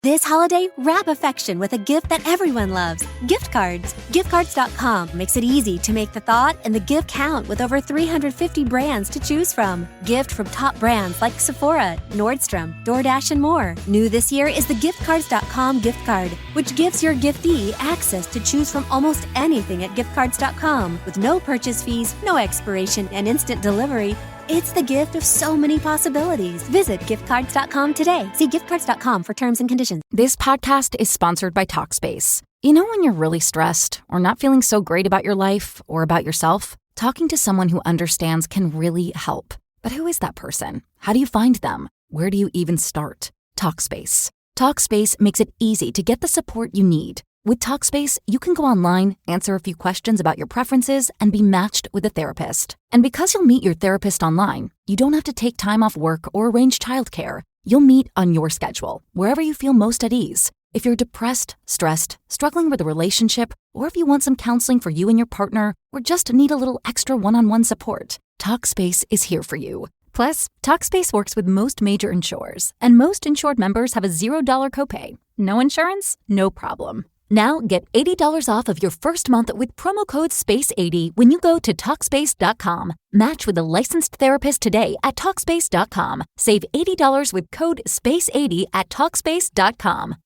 This holiday, wrap affection with a gift that everyone loves, gift cards. Giftcards.com makes it easy to make the thought and the gift count with over 350 brands to choose from. Gift from top brands like Sephora, Nordstrom, DoorDash, and more. New this year is the Giftcards.com gift card, which gives your giftee access to choose from almost anything at Giftcards.com with no purchase fees, no expiration, and instant delivery. It's the gift of so many possibilities. Visit giftcards.com today. See giftcards.com for terms and conditions. This podcast is sponsored by Talkspace. You know when you're really stressed or not feeling so great about your life or about yourself? Talking to someone who understands can really help. But who is that person? How do you find them? Where do you even start? Talkspace. Talkspace makes it easy to get the support you need. With Talkspace, you can go online, answer a few questions about your preferences, and be matched with a therapist. And because you'll meet your therapist online, you don't have to take time off work or arrange childcare. You'll meet on your schedule, wherever you feel most at ease. If you're depressed, stressed, struggling with a relationship, or if you want some counseling for you and your partner, or just need a little extra one-on-one support, Talkspace is here for you. Plus, Talkspace works with most major insurers, and most insured members have a $0 copay. No insurance? No problem. Now get $80 off of your first month with promo code SPACE80 when you go to Talkspace.com. Match with a licensed therapist today at Talkspace.com. Save $80 with code SPACE80 at Talkspace.com.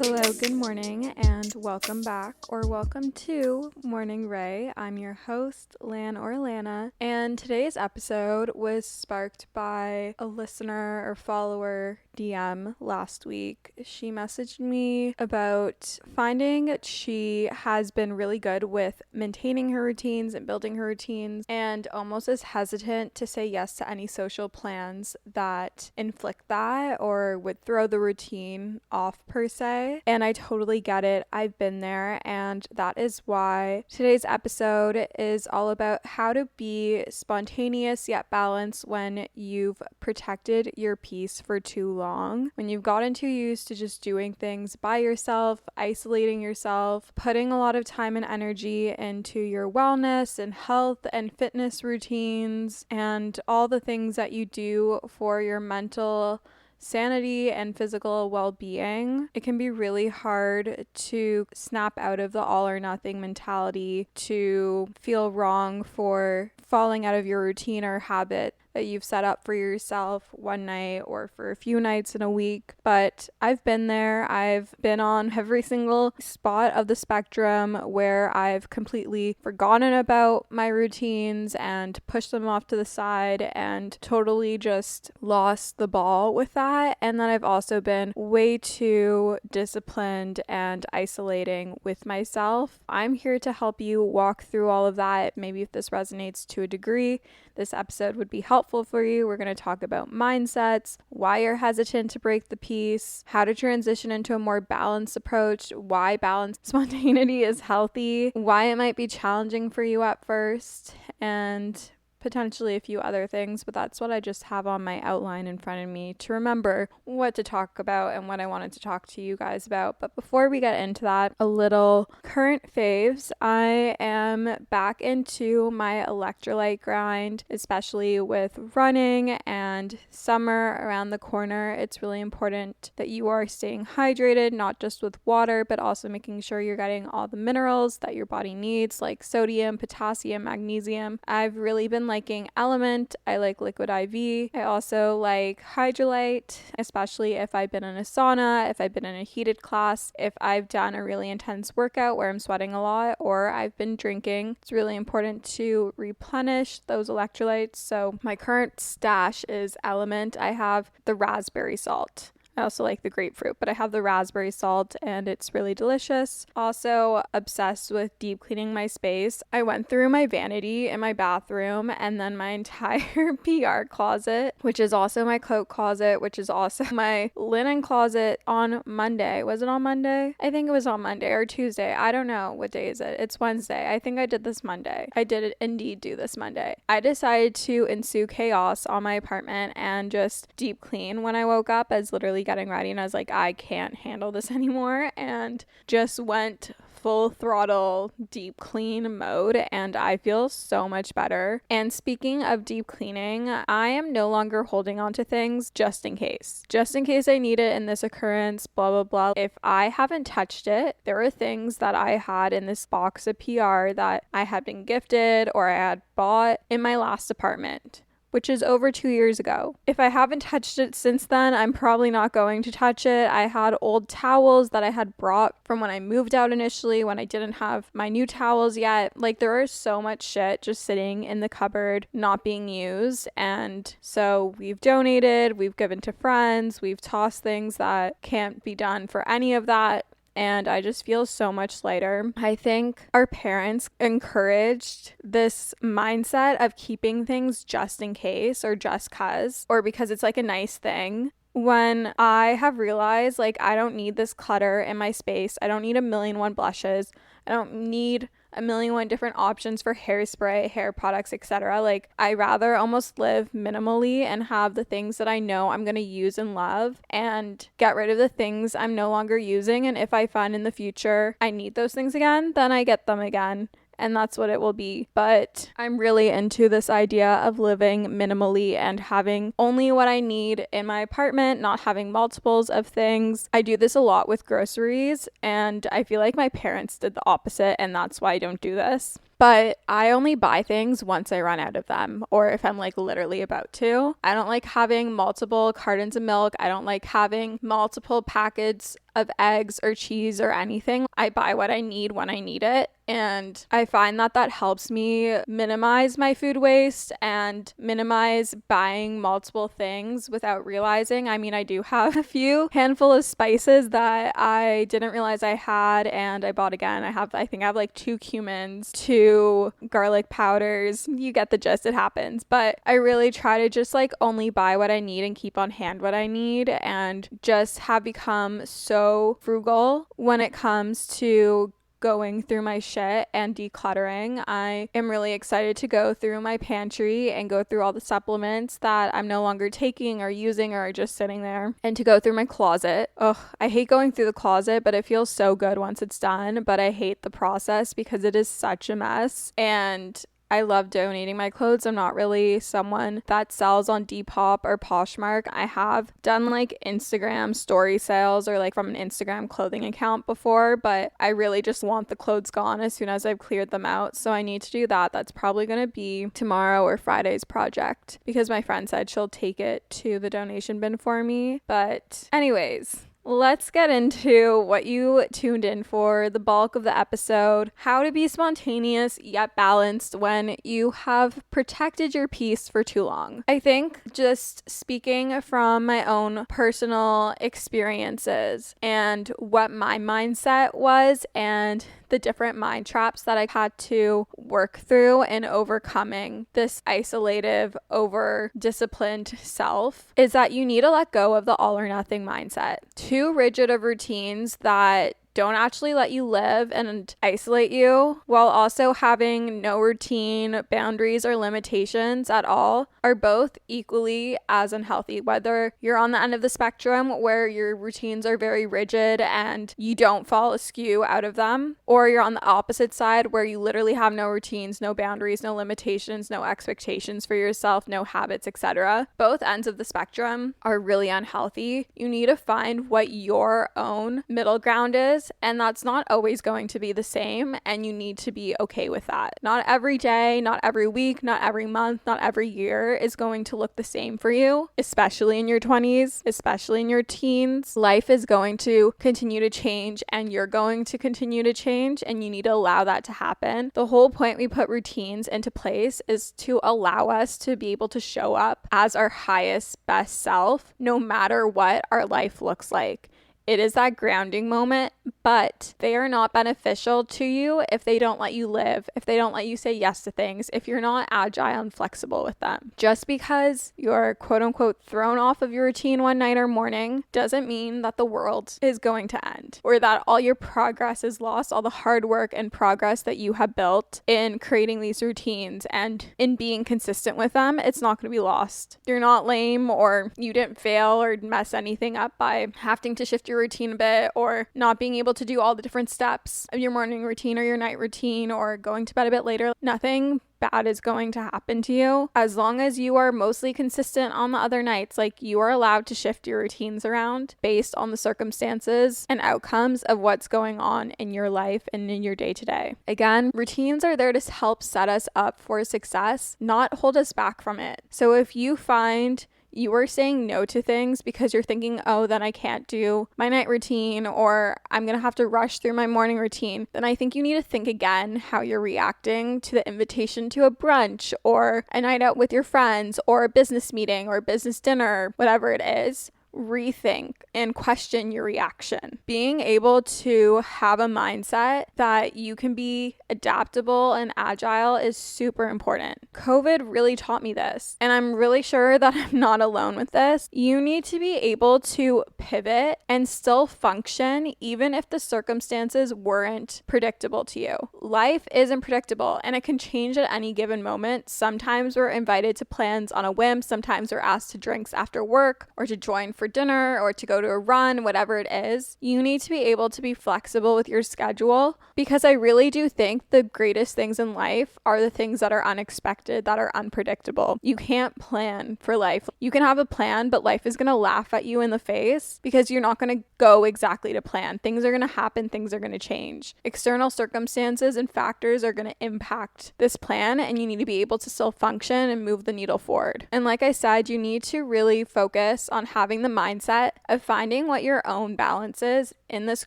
Hello, good morning, and welcome back, or welcome to Morning Ray. I'm your host, Lan or Lana, and today's episode was sparked by a listener or follower DM last week. She messaged me about finding that she has been really good with maintaining her routines and building her routines, and almost is hesitant to say yes to any social plans that inflict that or would throw the routine off per se. And I totally get it. I've been there, and that is why today's episode is all about how to be spontaneous yet balanced when you've protected your peace for too long, when you've gotten too used to just doing things by yourself, isolating yourself, putting a lot of time and energy into your wellness and health and fitness routines and all the things that you do for your mental sanity and physical well-being. It can be really hard to snap out of the all or nothing mentality, to feel wrong for falling out of your routine or habit that you've set up for yourself one night or for a few nights in a week. But I've been there. I've been on every single spot of the spectrum where I've completely forgotten about my routines and pushed them off to the side and totally just lost the ball with that. And then I've also been way too disciplined and isolating with myself. I'm here to help you walk through all of that. Maybe if this resonates to a degree, this episode would be helpful for you. We're going to talk about mindsets, why you're hesitant to break the peace, how to transition into a more balanced approach, why balanced spontaneity is healthy, why it might be challenging for you at first, and potentially a few other things, but that's what I just have on my outline in front of me to remember what to talk about and what I wanted to talk to you guys about. But before we get into that, a little current faves. I am back into my electrolyte grind, especially with running and summer around the corner. It's really important that you are staying hydrated, not just with water, but also making sure you're getting all the minerals that your body needs, like sodium, potassium, magnesium. I've really been liking Element. I like Liquid IV. I also like Hydrolyte, especially if I've been in a sauna, if I've been in a heated class, if I've done a really intense workout where I'm sweating a lot, or I've been drinking. It's really important to replenish those electrolytes. So my current stash is Element. I have the raspberry salt. I also like the grapefruit, but I have the raspberry salt and it's really delicious. Also obsessed with deep cleaning my space. I went through my vanity in my bathroom and then my entire PR closet, which is also my coat closet, which is also my linen closet on Monday. Was it on Monday? I think it was on Monday or Tuesday. I don't know. What day is it? It's Wednesday. I think I did this Monday. I did indeed do this Monday. I decided to ensue chaos on my apartment and just deep clean when I woke up. As literally getting ready and I was like, I can't handle this anymore, and just went full throttle deep clean mode, and I feel so much better. And speaking of deep cleaning, I am no longer holding on to things just in case I need it in this occurrence, blah blah blah. If I haven't touched it, there are things that I had in this box of PR that I had been gifted or I had bought in my last apartment, which is over 2 years ago. If I haven't touched it since then, I'm probably not going to touch it. I had old towels that I had brought from when I moved out initially, when I didn't have my new towels yet. Like, there is so much shit just sitting in the cupboard, not being used. And so we've donated, we've given to friends, we've tossed things that can't be done for any of that. And I just feel so much lighter. I think our parents encouraged this mindset of keeping things just in case or just cause, or because it's like a nice thing. When I have realized, like, I don't need this clutter in my space. I don't need 1,000,001 blushes. I don't need 1,000,001 different options for hairspray, hair products, etc. Like, I rather almost live minimally and have the things that I know I'm going to use and love, and get rid of the things I'm no longer using. And if I find in the future I need those things again, then I get them again. And that's what it will be. But I'm really into this idea of living minimally and having only what I need in my apartment, not having multiples of things. I do this a lot with groceries, and I feel like my parents did the opposite, and that's why I don't do this. But I only buy things once I run out of them, or if I'm like literally about to. I don't like having multiple cartons of milk. I don't like having multiple packets of eggs or cheese or anything. I buy what I need when I need it. And I find that that helps me minimize my food waste and minimize buying multiple things without realizing. I mean, I do have a few handful of spices that I didn't realize I had, and I bought again. I think I have like 2 cumins, 2 garlic powders. You get the gist, it happens. But I really try to just like only buy what I need and keep on hand what I need, and just have become so frugal when it comes to going through my shit and decluttering. I am really excited to go through my pantry and go through all the supplements that I'm no longer taking or using or are just sitting there, and to go through my closet. Ugh, I hate going through the closet, but it feels so good once it's done. But I hate the process because it is such a mess, and I love donating my clothes. I'm not really someone that sells on Depop or Poshmark. I have done like Instagram story sales or like from an Instagram clothing account before, but I really just want the clothes gone as soon as I've cleared them out. So I need to do that. That's probably going to be tomorrow or Friday's project, because my friend said she'll take it to the donation bin for me. But anyways, let's get into what you tuned in for, the bulk of the episode: how to be spontaneous yet balanced when you have protected your peace for too long. I think, just speaking from my own personal experiences and what my mindset was, and the different mind traps that I had to work through in overcoming this isolative, over-disciplined self, is that you need to let go of the all or nothing mindset. Too rigid of routines that don't actually let you live and isolate you, while also having no routine, boundaries, or limitations at all, are both equally as unhealthy. Whether you're on the end of the spectrum where your routines are very rigid and you don't fall askew out of them, or you're on the opposite side where you literally have no routines, no boundaries, no limitations, no expectations for yourself, no habits, etc. Both ends of the spectrum are really unhealthy. You need to find what your own middle ground is, and that's not always going to be the same, and you need to be okay with that. Not every day, not every week, not every month, not every year is going to look the same for you, especially in your 20s, especially in your teens. Life is going to continue to change, and you're going to continue to change, and you need to allow that to happen. The whole point we put routines into place is to allow us to be able to show up as our highest, best self, no matter what our life looks like. It is that grounding moment, but they are not beneficial to you if they don't let you live, if they don't let you say yes to things, if you're not agile and flexible with them. Just because you're quote unquote thrown off of your routine one night or morning doesn't mean that the world is going to end, or that all your progress is lost, all the hard work and progress that you have built in creating these routines and in being consistent with them. It's not going to be lost. You're not lame, or you didn't fail or mess anything up by having to shift your routine a bit or not being being able to do all the different steps of your morning routine or your night routine or going to bed a bit later. Nothing bad is going to happen to you as long as you are mostly consistent on the other nights. Like, you are allowed to shift your routines around based on the circumstances and outcomes of what's going on in your life and in your day to day. Again, routines are there to help set us up for success, not hold us back from it. So if you find you are saying no to things because you're thinking, oh, then I can't do my night routine, or I'm going to have to rush through my morning routine, then I think you need to think again how you're reacting to the invitation to a brunch or a night out with your friends or a business meeting or a business dinner, whatever it is. Rethink and question your reaction. Being able to have a mindset that you can be adaptable and agile is super important. COVID really taught me this, and I'm really sure that I'm not alone with this. You need to be able to pivot and still function even if the circumstances weren't predictable to you. Life isn't predictable and it can change at any given moment. Sometimes we're invited to plans on a whim, sometimes we're asked to drinks after work or to join for dinner or to go to a run, whatever it is. You need to be able to be flexible with your schedule, because I really do think the greatest things in life are the things that are unexpected, that are unpredictable. You can't plan for life. You can have a plan, but life is going to laugh at you in the face because you're not going to go exactly to plan. Things are going to happen, things are going to change. External circumstances and factors are going to impact this plan, and you need to be able to still function and move the needle forward. And like I said, you need to really focus on having the mindset of finding what your own balance is in this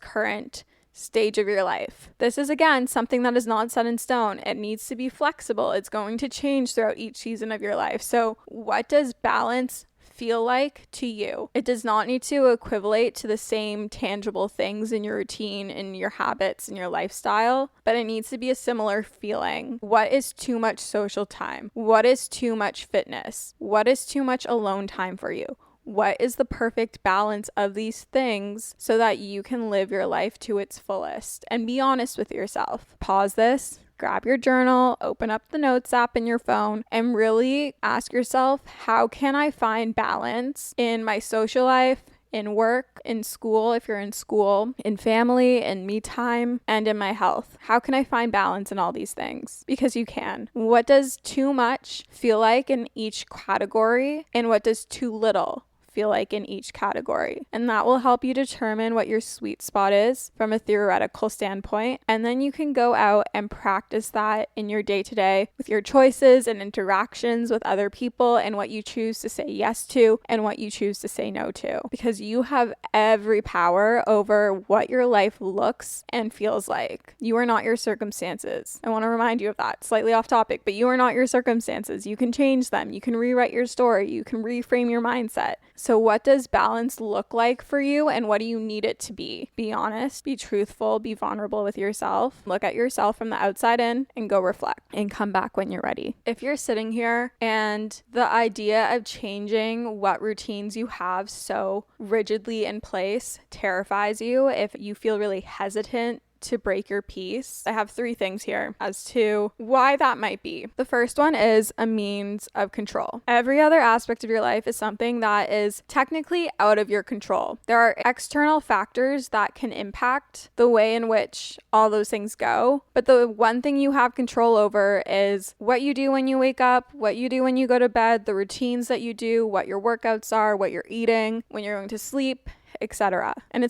current stage of your life. This is, again, something that is not set in stone. It needs to be flexible. It's going to change throughout each season of your life. So what does balance feel like to you? It does not need to equivalent to the same tangible things in your routine and your habits and your lifestyle, but it needs to be a similar feeling. What is too much social time? What is too much fitness? What is too much alone time for you? What is the perfect balance of these things so that you can live your life to its fullest? And be honest with yourself. Pause this, grab your journal, open up the notes app in your phone, and really ask yourself, how can I find balance in my social life, in work, in school, if you're in school, in family, in me time, and in my health? How can I find balance in all these things? Because you can. What does too much feel like in each category, and what does too little feel like in each category? And that will help you determine what your sweet spot is from a theoretical standpoint. And then you can go out and practice that in your day-to-day with your choices and interactions with other people, and what you choose to say yes to and what you choose to say no to, because you have every power over what your life looks and feels like. You are not your circumstances. I want to remind you of that. Slightly off topic, but you are not your circumstances. You can change them. You can rewrite your story. You can reframe your mindset. So what does balance look like for you, and what do you need it to be? Be honest, be truthful, be vulnerable with yourself. Look at yourself from the outside in and go reflect and come back when you're ready. If you're sitting here and the idea of changing what routines you have so rigidly in place terrifies you, if you feel really hesitant to break your peace, I have 3 things here as to why that might be. The first one is a means of control. Every other aspect of your life is something that is technically out of your control. There are external factors that can impact the way in which all those things go, but the one thing you have control over is what you do when you wake up, what you do when you go to bed, the routines that you do, what your workouts are, what you're eating, when you're going to sleep, etc. And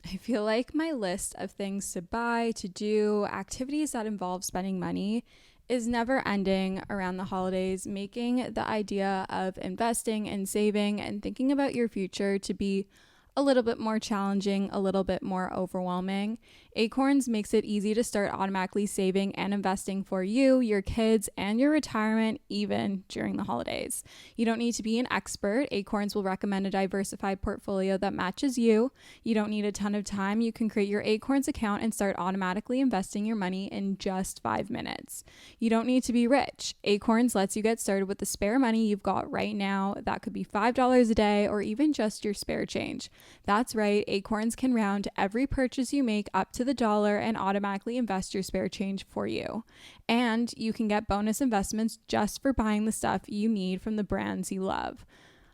I feel like my list of things to buy, to do, activities that involve spending money is never ending around the holidays, making the idea of investing and saving and thinking about your future to be a little bit more challenging, a little bit more overwhelming. Acorns makes it easy to start automatically saving and investing for you, your kids, and your retirement, even during the holidays. You don't need to be an expert. Acorns will recommend a diversified portfolio that matches you. You don't need a ton of time. You can create your Acorns account and start automatically investing your money in just 5 minutes. You don't need to be rich. Acorns lets you get started with the spare money you've got right now. That could be $5 a day or even just your spare change. That's right, Acorns can round every purchase you make up to the dollar and automatically invest your spare change for you. And you can get bonus investments just for buying the stuff you need from the brands you love.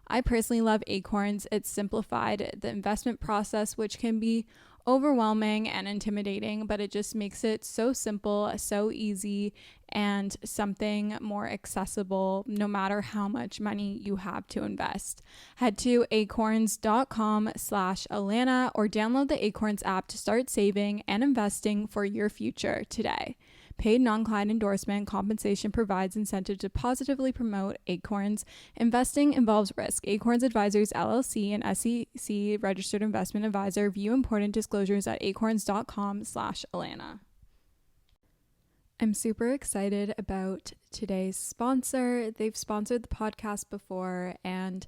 I personally love Acorns. It's simplified the investment process, which can be overwhelming and intimidating, but it just makes it so simple, so easy, and something more accessible no matter how much money you have to invest. Head to acorns.com/Alana or download the Acorns app to start saving and investing for your future today. Paid non-client endorsement compensation provides incentive to positively promote Acorns. Investing involves risk. Acorns Advisors LLC, an SEC registered investment advisor. View important disclosures at acorns.com/Alana. I'm super excited about today's sponsor. They've sponsored the podcast before, and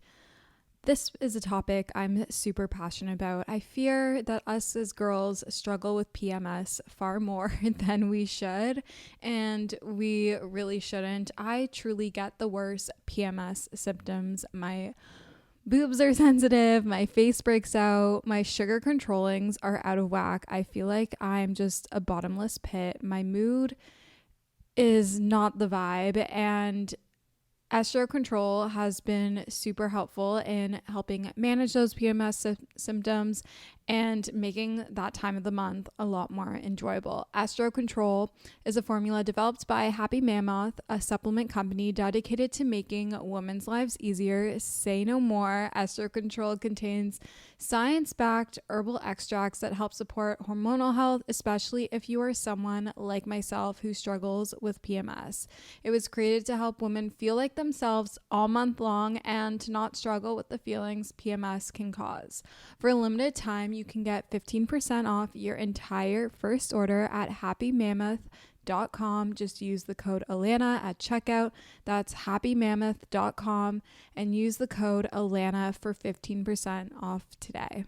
this is a topic I'm super passionate about. I fear that us as girls struggle with PMS far more than we should, and we really shouldn't. I truly get the worst PMS symptoms. My boobs are sensitive, my face breaks out, my sugar controllings are out of whack. I feel like I'm just a bottomless pit. My mood is not the vibe, and Estro Control has been super helpful in helping manage those PMS symptoms and making that time of the month a lot more enjoyable. Estro Control is a formula developed by Happy Mammoth, a supplement company dedicated to making women's lives easier. Say no more. Estro Control contains science-backed herbal extracts that help support hormonal health, especially if you are someone like myself who struggles with PMS. It was created to help women feel like themselves all month long and to not struggle with the feelings PMS can cause. For a limited time, you can get 15% off your entire first order at happymammoth.com. Just use the code Alana at checkout. That's happymammoth.com and use the code Alana for 15% off today.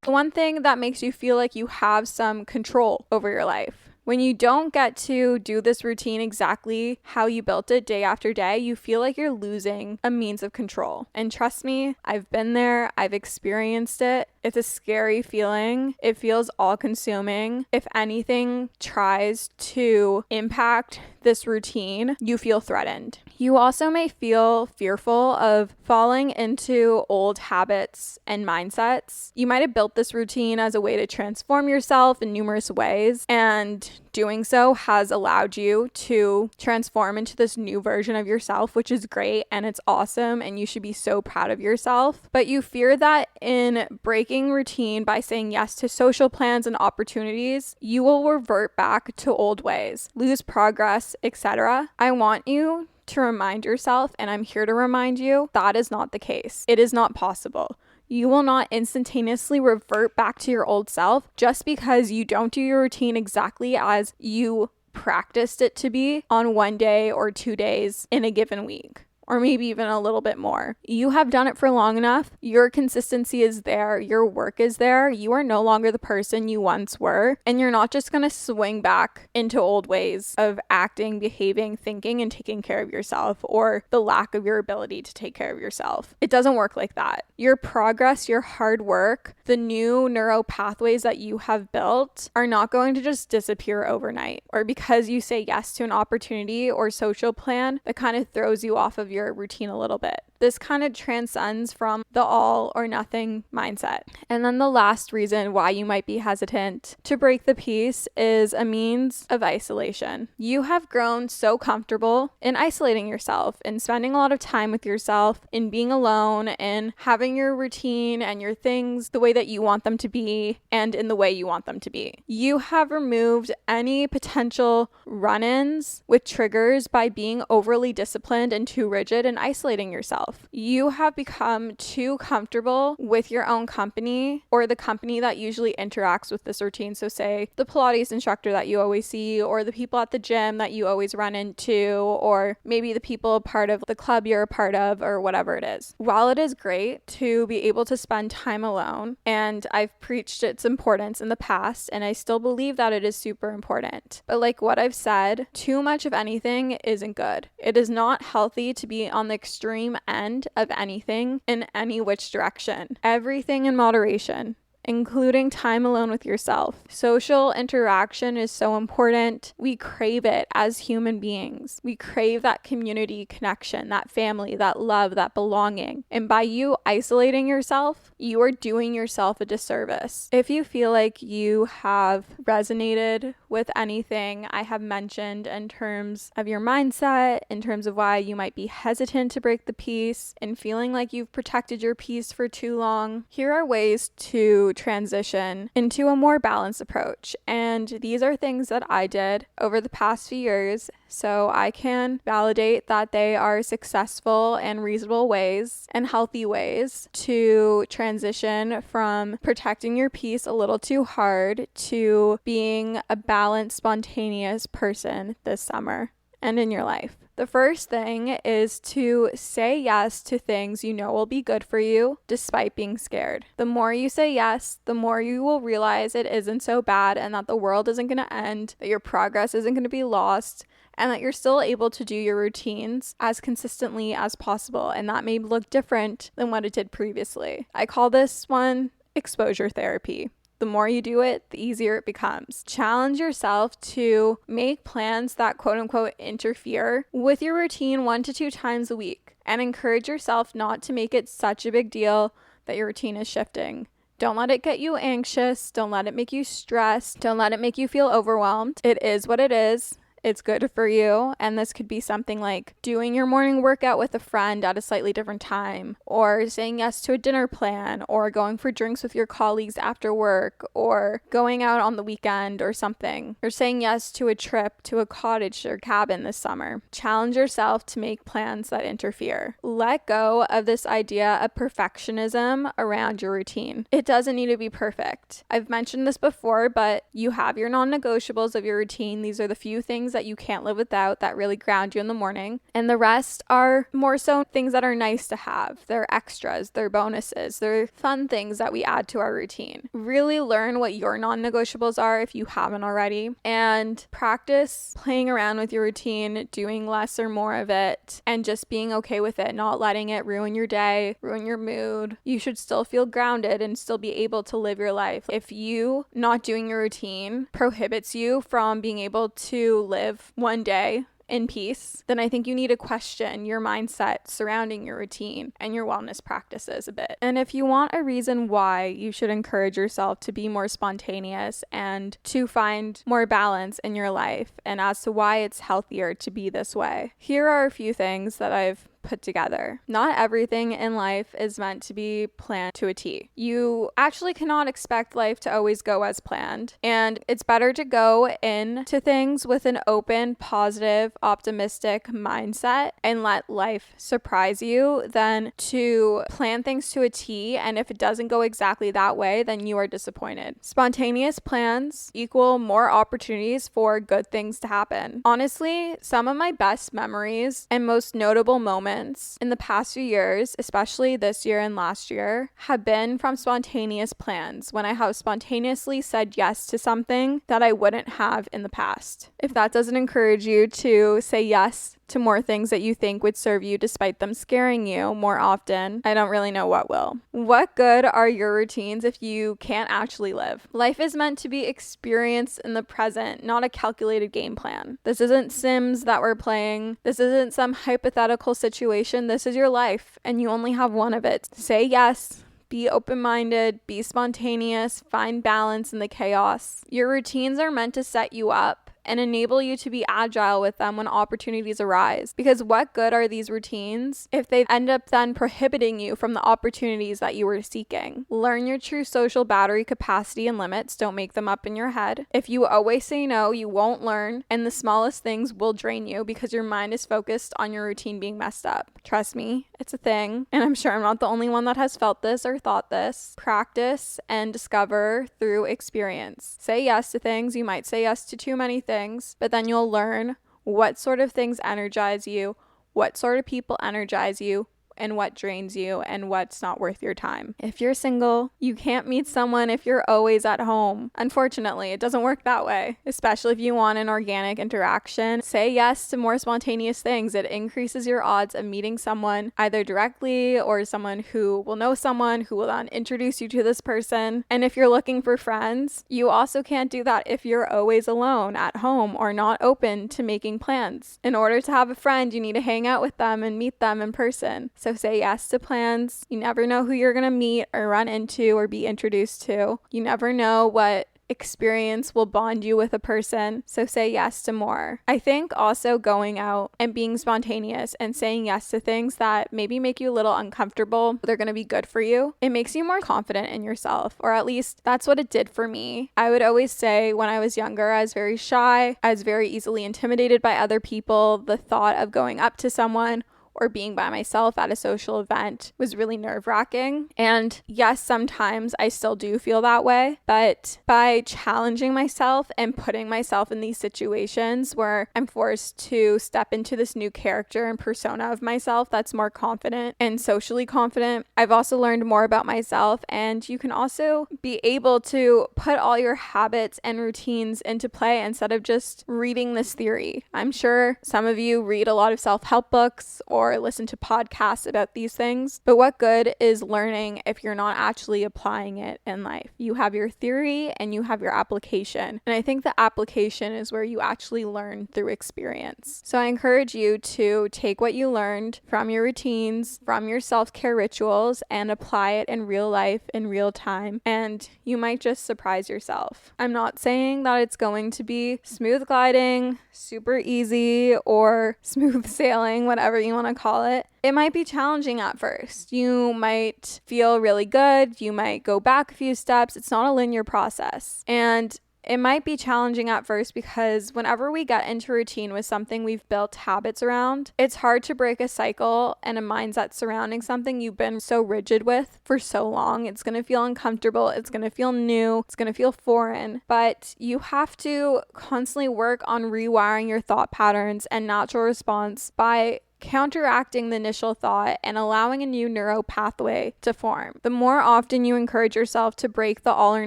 One thing that makes you feel like you have some control over your life. When you don't get to do this routine exactly how you built it day after day, you feel like you're losing a means of control. And trust me, I've been there. I've experienced it. It's a scary feeling. It feels all-consuming. If anything tries to impact this routine, you feel threatened. You also may feel fearful of falling into old habits and mindsets. You might have built this routine as a way to transform yourself in numerous ways, and doing so has allowed you to transform into this new version of yourself, which is great and it's awesome and you should be so proud of yourself. But you fear that in breaking routine by saying yes to social plans and opportunities, you will revert back to old ways, lose progress, etc. I want you to remind yourself, and I'm here to remind you, that is not the case. It is not possible. You will not instantaneously revert back to your old self just because you don't do your routine exactly as you practiced it to be on one day or 2 days in a given week. Or maybe even a little bit more. You have done it for long enough. Your consistency is there. Your work is there. You are no longer the person you once were. And you're not just going to swing back into old ways of acting, behaving, thinking, and taking care of yourself, or the lack of your ability to take care of yourself. It doesn't work like that. Your progress, your hard work, the new neural pathways that you have built are not going to just disappear overnight, or because you say yes to an opportunity or social plan that kind of throws you off of your routine a little bit. This kind of transcends from the all or nothing mindset. And then the last reason why you might be hesitant to break the peace is a means of isolation. You have grown so comfortable in isolating yourself and spending a lot of time with yourself, in being alone and having your routine and your things the way that you want them to be and in the way you want them to be. You have removed any potential run-ins with triggers by being overly disciplined and too rigid and isolating yourself. You have become too comfortable with your own company, or the company that usually interacts with this routine. So say the Pilates instructor that you always see, or the people at the gym that you always run into, or maybe the people part of the club you're a part of, or whatever it is. While it is great to be able to spend time alone, and I've preached its importance in the past, and I still believe that it is super important. But like what I've said, too much of anything isn't good. It is not healthy to be on the extreme end of anything in any which direction. Everything in moderation. including time alone with yourself. Social interaction is so important. We crave it as human beings. We crave that community connection, that family, that love, that belonging. And by you isolating yourself, you are doing yourself a disservice. If you feel like you have resonated with anything I have mentioned in terms of your mindset, in terms of why you might be hesitant to break the peace, and feeling like you've protected your peace for too long, here are ways to transition into a more balanced approach. And these are things that I did over the past few years, so I can validate that they are successful and reasonable ways and healthy ways to transition from protecting your peace a little too hard to being a balanced, spontaneous person this summer and in your life. The first thing is to say yes to things you know will be good for you despite being scared. The more you say yes, the more you will realize it isn't so bad and that the world isn't going to end, that your progress isn't going to be lost, and that you're still able to do your routines as consistently as possible. And that may look different than what it did previously. I call this one exposure therapy. The more you do it, the easier it becomes. Challenge yourself to make plans that quote unquote interfere with your routine 1 to 2 times a week, and encourage yourself not to make it such a big deal that your routine is shifting. Don't let it get you anxious. Don't let it make you stressed. Don't let it make you feel overwhelmed. It is what it is. It's good for you. And this could be something like doing your morning workout with a friend at a slightly different time, or saying yes to a dinner plan, or going for drinks with your colleagues after work, or going out on the weekend or something, or saying yes to a trip to a cottage or cabin this summer. Challenge yourself to make plans that interfere. Let go of this idea of perfectionism around your routine. It doesn't need to be perfect. I've mentioned this before, but you have your non-negotiables of your routine. These are the few things that you can't live without that really ground you in the morning. And the rest are more so things that are nice to have. They're extras, they're bonuses, they're fun things that we add to our routine. Really learn what your non-negotiables are if you haven't already, and practice playing around with your routine, doing less or more of it, and just being okay with it, not letting it ruin your day, ruin your mood. You should still feel grounded and still be able to live your life. If you not doing your routine prohibits you from being able to live one day in peace, then I think you need to question your mindset surrounding your routine and your wellness practices a bit. And if you want a reason why you should encourage yourself to be more spontaneous and to find more balance in your life, and as to why it's healthier to be this way, here are a few things that I've put together. Not everything in life is meant to be planned to a T. You actually cannot expect life to always go as planned, and it's better to go into things with an open, positive, optimistic mindset and let life surprise you than to plan things to a T, and if it doesn't go exactly that way, then you are disappointed. Spontaneous plans equal more opportunities for good things to happen. Honestly, some of my best memories and most notable moments in the past few years, especially this year and last year, have been from spontaneous plans, when I have spontaneously said yes to something that I wouldn't have in the past. If that doesn't encourage you to say yes to more things that you think would serve you despite them scaring you more often, I don't really know what will. What good are your routines if you can't actually live? Life is meant to be experienced in the present, not a calculated game plan. This isn't Sims that we're playing. This isn't some hypothetical situation. This is your life, and you only have one of it. Say yes. Be open-minded, be spontaneous, find balance in the chaos. Your routines are meant to set you up and enable you to be agile with them when opportunities arise. Because what good are these routines if they end up then prohibiting you from the opportunities that you were seeking? Learn your true social battery capacity and limits. Don't make them up in your head. If you always say no, you won't learn, and the smallest things will drain you because your mind is focused on your routine being messed up. Trust me, it's a thing, and I'm sure I'm not the only one that has felt this or thought this. Practice and discover through experience. Say yes to things. You might say yes to too many things, but then you'll learn what sort of things energize you, what sort of people energize you, and what drains you and what's not worth your time. If you're single, you can't meet someone if you're always at home. Unfortunately, it doesn't work that way, especially if you want an organic interaction. Say yes to more spontaneous things. It increases your odds of meeting someone either directly or someone who will know someone who will then introduce you to this person. And if you're looking for friends, you also can't do that if you're always alone at home or not open to making plans. In order to have a friend, you need to hang out with them and meet them in person. So say yes to plans. You never know who you're going to meet or run into or be introduced to. You never know what experience will bond you with a person, so say yes to more. I think also going out and being spontaneous and saying yes to things that maybe make you a little uncomfortable, but they're going to be good for you, it makes you more confident in yourself, or at least that's what it did for me. I would always say when I was younger, I was very shy, I was very easily intimidated by other people. The thought of going up to someone or being by myself at a social event was really nerve-wracking. And yes, sometimes I still do feel that way, but by challenging myself and putting myself in these situations where I'm forced to step into this new character and persona of myself that's more confident and socially confident, I've also learned more about myself. And you can also be able to put all your habits and routines into play instead of just reading this theory. I'm sure some of you read a lot of self-help books or listen to podcasts about these things, but what good is learning if you're not actually applying it in life? You have your theory and you have your application, and I think the application is where you actually learn through experience. So I encourage you to take what you learned from your routines, from your self-care rituals, and apply it in real life in real time, and you might just surprise yourself. I'm not saying that it's going to be smooth gliding, super easy, or smooth sailing, whatever you want to call it. It might be challenging at first. You might feel really good. You might go back a few steps. It's not a linear process. And it might be challenging at first because whenever we get into routine with something we've built habits around, it's hard to break a cycle and a mindset surrounding something you've been so rigid with for so long. It's going to feel uncomfortable. It's going to feel new. It's going to feel foreign. But you have to constantly work on rewiring your thought patterns and natural response by counteracting the initial thought and allowing a new neural pathway to form. The more often you encourage yourself to break the all or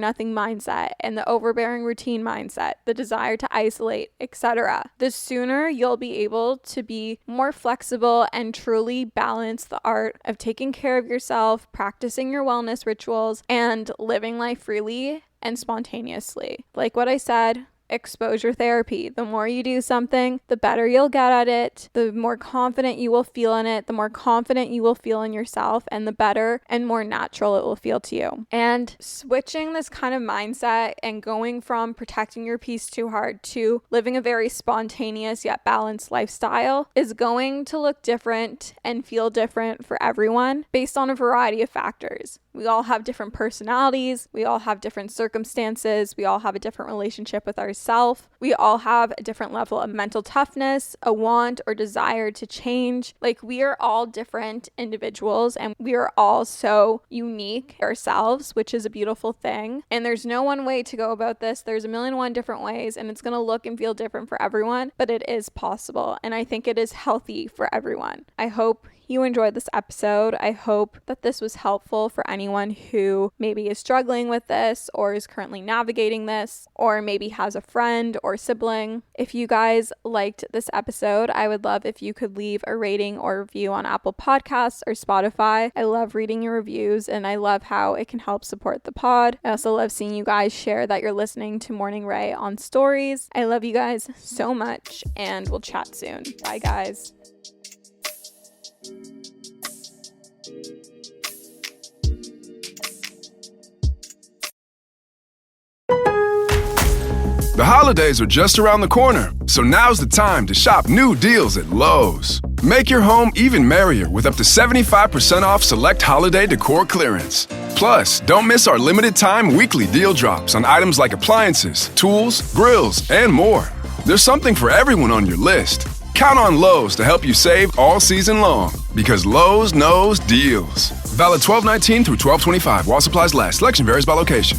nothing mindset and the overbearing routine mindset, the desire to isolate, etc., the sooner you'll be able to be more flexible and truly balance the art of taking care of yourself, practicing your wellness rituals, and living life freely and spontaneously. Like what I said, exposure therapy. The more you do something, the better you'll get at it, the more confident you will feel in it, the more confident you will feel in yourself, and the better and more natural it will feel to you. And switching this kind of mindset and going from protecting your peace too hard to living a very spontaneous yet balanced lifestyle is going to look different and feel different for everyone based on a variety of factors. We all have different personalities. We all have different circumstances. We all have a different relationship with ourselves. We all have a different level of mental toughness, a want or desire to change. Like, we are all different individuals and we are all so unique ourselves, which is a beautiful thing. And there's no one way to go about this. There's a million and one different ways, and it's going to look and feel different for everyone, but it is possible. And I think it is healthy for everyone. I hope you enjoyed this episode. I hope that this was helpful for anyone who maybe is struggling with this or is currently navigating this or maybe has a friend or sibling. If you guys liked this episode, I would love if you could leave a rating or review on Apple Podcasts or Spotify. I love reading your reviews and I love how it can help support the pod. I also love seeing you guys share that you're listening to Morning Ray on stories. I love you guys so much and we'll chat soon. Bye guys. The holidays are just around the corner, so now's the time to shop new deals at Lowe's. Make your home even merrier with up to 75% off select holiday decor clearance. Plus, don't miss our limited time weekly deal drops on items like appliances, tools, grills, and more. There's something for everyone on your list. Count on Lowe's to help you save all season long, because Lowe's knows deals. Valid 12/19 through 12/25 while supplies last. Selection varies by location.